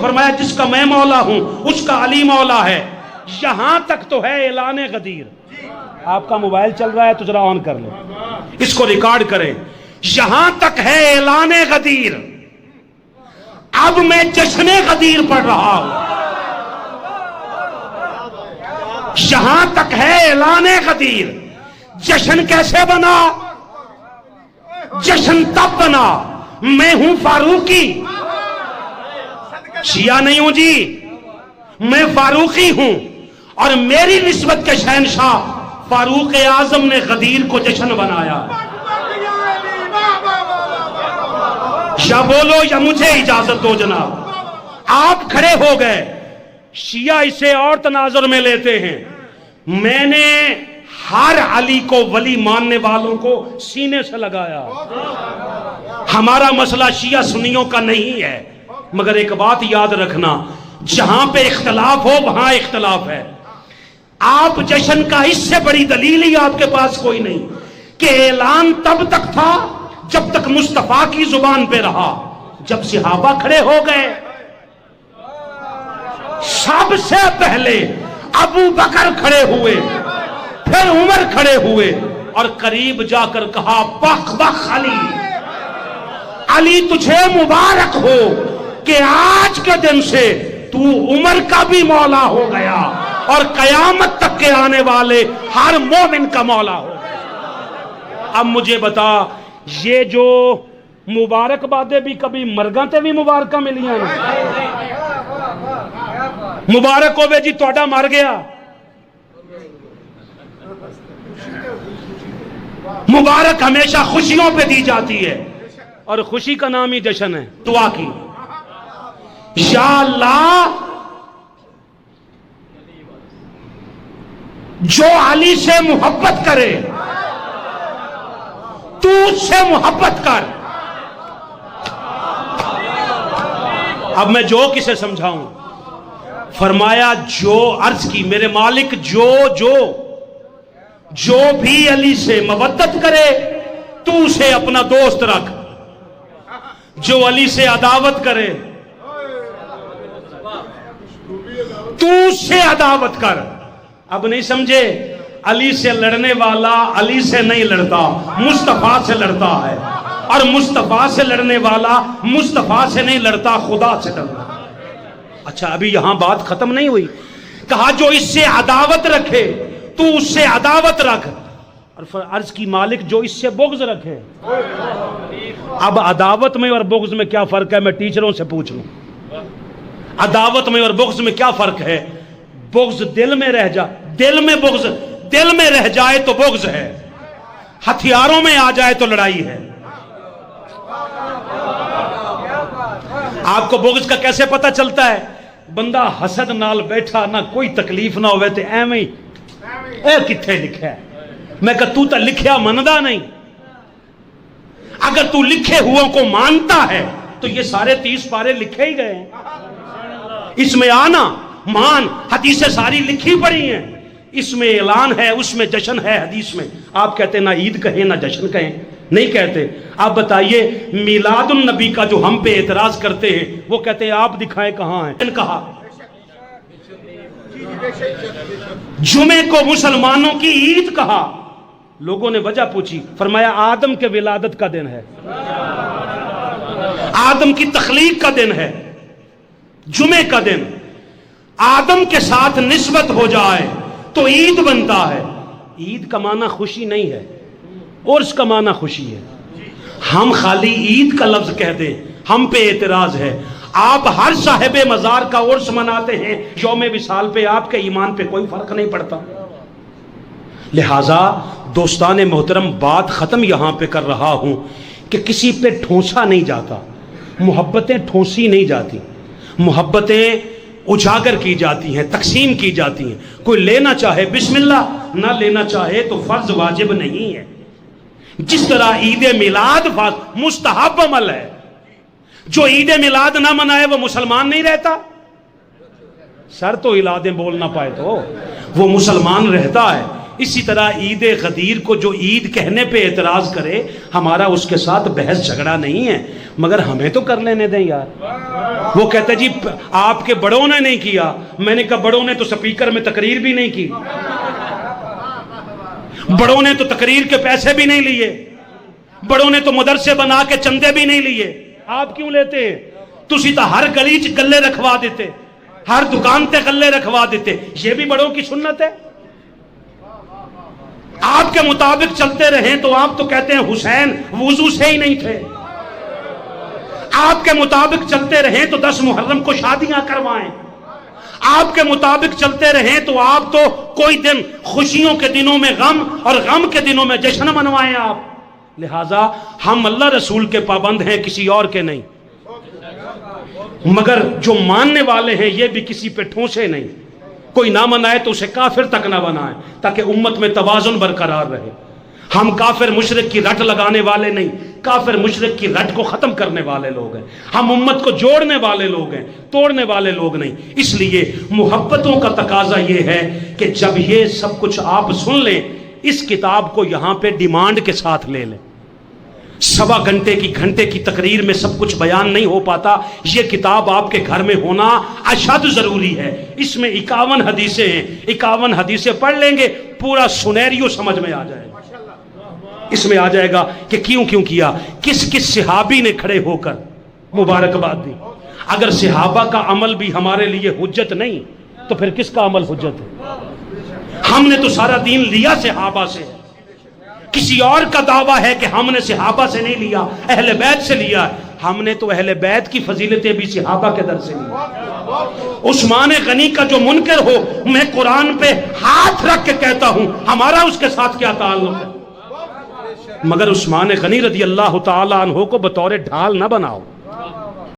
فرمایا جس کا میں مولا ہوں اس کا علی مولا ہے. یہاں تک تو ہے اعلان غدیر. آپ کا موبائل چل رہا ہے تو ذرا آن کر لو, اس کو ریکارڈ کریں. یہاں تک ہے اعلان غدیر. اب میں جشن غدیر پڑھ رہا ہوں. یہاں تک ہے اعلان غدیر. جشن کیسے بنا؟ جشن تب بنا میں ہوں فاروقی. شیعہ نہیں ہوں جی, میں فاروقی ہوں, اور میری نسبت کے شہنشاہ فاروق اعظم نے غدیر کو جشن بنایا. یا بولو یا مجھے اجازت دو جناب. آپ کھڑے ہو گئے, شیعہ اسے اور تناظر میں لیتے ہیں. میں نے ہر علی کو ولی ماننے والوں کو سینے سے لگایا. ہمارا مسئلہ شیعہ سنیوں کا نہیں ہے, مگر ایک بات یاد رکھنا, جہاں پہ اختلاف ہو وہاں اختلاف ہے. آپ جشن کا اس سے بڑی دلیل ہی آپ کے پاس کوئی نہیں کہ اعلان تب تک تھا جب تک مصطفیٰ کی زبان پہ رہا. جب صحابہ کھڑے ہو گئے, سب سے پہلے ابو بکر کھڑے ہوئے, پھر عمر کھڑے ہوئے, اور قریب جا کر کہا بخ بخ علی, علی تجھے مبارک ہو کہ آج کے دن سے تو عمر کا بھی مولا ہو گیا اور قیامت تک کے آنے والے ہر مومن کا مولا ہو گیا. اب مجھے بتا, یہ جو مبارک بادیں بھی کبھی مرگاں تے بھی مبارکہ ملیاں نے. مبارک ہوئے جی توڑا مر گیا. مبارک ہمیشہ خوشیوں پہ دی جاتی ہے, اور خوشی کا نام ہی جشن ہے. دعا کی, یا اللہ جو علی سے محبت کرے تو اس سے محبت کر. اب میں جو کسے سمجھاؤں. فرمایا جو عرض کی میرے مالک جو بھی علی سے مودت کرے تو اسے اپنا دوست رکھ, جو علی سے عداوت کرے تو اس سے عداوت کر. اب نہیں سمجھے, علی سے لڑنے والا علی سے نہیں لڑتا, مصطفیٰ سے لڑتا ہے, اور مصطفیٰ سے لڑنے والا مصطفیٰ سے نہیں لڑتا, خدا سے لڑتا. اچھا ابھی یہاں بات ختم نہیں ہوئی. کہا جو اس سے عداوت رکھے تو اس سے عداوت رکھ, اور عرض کی مالک جو اس سے بغض رکھے. اب عداوت میں اور بغض میں کیا فرق ہے؟ میں ٹیچروں سے پوچھ لوں. عداوت میں اور بغض میں کیا فرق ہے؟ بغض دل میں رہ بغض دل میں رہ جائے تو بغض ہے, ہتھیاروں میں آ جائے تو لڑائی ہے. آپ کو بغض کا کیسے پتہ چلتا ہے؟ بندہ حسد نال بیٹھا, نہ کوئی تکلیف نہ ہوئے تے ایویں اے کتھے لکھا ہے. میں کہا تو تا لکھیا مندا نہیں. اگر تو لکھے ہوا کو مانتا ہے تو یہ سارے 30 پارے لکھے ہی گئے ہیں. اس میں آنا مان, حدیثیں ساری لکھی پڑی ہیں, اس میں اعلان ہے, اس میں جشن ہے. حدیث میں آپ کہتے ہیں نہ عید کہیں نہ جشن کہیں, نہیں کہتے. آپ بتائیے میلاد النبی کا جو ہم پہ اعتراض کرتے ہیں وہ کہتے ہیں آپ دکھائیں کہاں ہیں. کہا جمعے کو مسلمانوں کی عید کہا. لوگوں نے وجہ پوچھی, فرمایا آدم کے ولادت کا دن ہے, آدم کی تخلیق کا دن ہے. جمعے کا دن آدم کے ساتھ نسبت ہو جائے تو عید بنتا ہے. عید کا معنی خوشی نہیں ہے, عرس کا معنی خوشی ہے. ہم خالی عید کا لفظ کہہ دیں, ہم پہ اعتراض ہے. آپ ہر صاحب مزار کا عرس مناتے ہیں, یوم وصال پہ آپ کے ایمان پہ کوئی فرق نہیں پڑتا. لہٰذا دوستان محترم بات ختم یہاں پہ کر رہا ہوں کہ کسی پہ ٹھونسا نہیں جاتا, محبتیں ٹھونسی نہیں جاتی, محبتیں اجاگر کی جاتی ہیں, تقسیم کی جاتی ہیں. کوئی لینا چاہے بسم اللہ, نہ لینا چاہے تو فرض واجب نہیں ہے. جس طرح عید میلاد مستحب عمل ہے, جو عید میلاد نہ منائے وہ مسلمان نہیں رہتا. سر تو ہلا دیں بول نہ پائے تو وہ مسلمان رہتا ہے. اسی طرح عید غدیر کو جو عید کہنے پہ اعتراض کرے، ہمارا اس کے ساتھ بحث جھگڑا نہیں ہے، مگر ہمیں تو کر لینے دیں یار۔ وہ کہتا جی آپ کے بڑوں نے نہیں کیا، میں نے کہا بڑوں نے تو سپیکر میں تقریر بھی نہیں کی، بڑوں نے تو تقریر کے پیسے بھی نہیں لیے، بڑوں نے تو مدرسے بنا کے چندے بھی نہیں لیے، آپ کیوں لیتے ہیں؟ تسی تو ہر گلی چ گلے رکھوا دیتے، ہر دکان تے گلے رکھوا دیتے، یہ بھی بڑوں کی سنت ہے؟ آپ کے مطابق چلتے رہیں تو آپ تو کہتے ہیں حسین وضو سے ہی نہیں تھے، آپ کے مطابق چلتے رہیں تو 10 محرم کو شادیاں کروائیں، آپ کے مطابق چلتے رہیں تو آپ تو کوئی دن خوشیوں کے دنوں میں غم اور غم کے دنوں میں جشن منوائیں آپ۔ لہٰذا ہم اللہ رسول کے پابند ہیں، کسی اور کے نہیں، مگر جو ماننے والے ہیں یہ بھی کسی پہ ٹھونسے نہیں، کوئی نہ منائے تو اسے کافر تک نہ بنائے تاکہ امت میں توازن برقرار رہے۔ ہم کافر مشرک کی رٹ لگانے والے نہیں، کافر مشرک کی رٹ کو ختم کرنے والے لوگ ہیں، ہم امت کو جوڑنے والے لوگ ہیں، توڑنے والے لوگ نہیں۔ اس لیے محبتوں کا تقاضا یہ ہے کہ جب یہ سب کچھ آپ سن لیں، اس کتاب کو یہاں پہ ڈیمانڈ کے ساتھ لے لیں۔ 1.25 گھنٹے کی تقریر میں سب کچھ بیان نہیں ہو پاتا، یہ کتاب آپ کے گھر میں ہونا اشد ضروری ہے۔ اس میں 51 حدیثیں ہیں، 51 حدیثیں پڑھ لیں گے پورا سنیریو سمجھ میں آ جائے گا، اس میں آ جائے گا کہ کیوں کیا، کس کس صحابی نے کھڑے ہو کر مبارکباد دی۔ اگر صحابہ کا عمل بھی ہمارے لیے حجت نہیں تو پھر کس کا عمل حجت ہے؟ ہم نے تو سارا دین لیا صحابہ سے، کسی اور کا دعویٰ ہے کہ ہم نے صحابہ سے نہیں لیا، اہل بیت سے لیا۔ ہم نے تو اہل بیت کی فضیلتیں بھی صحابہ کے در سے لی۔ عثمان غنی کا جو منکر ہو، میں قرآن پہ ہاتھ رکھ کے کہتا ہوں ہمارا اس کے ساتھ کیا تعلق ہے، مگر عثمان غنی رضی اللہ تعالی عنہ کو بطور ڈھال نہ بناؤ۔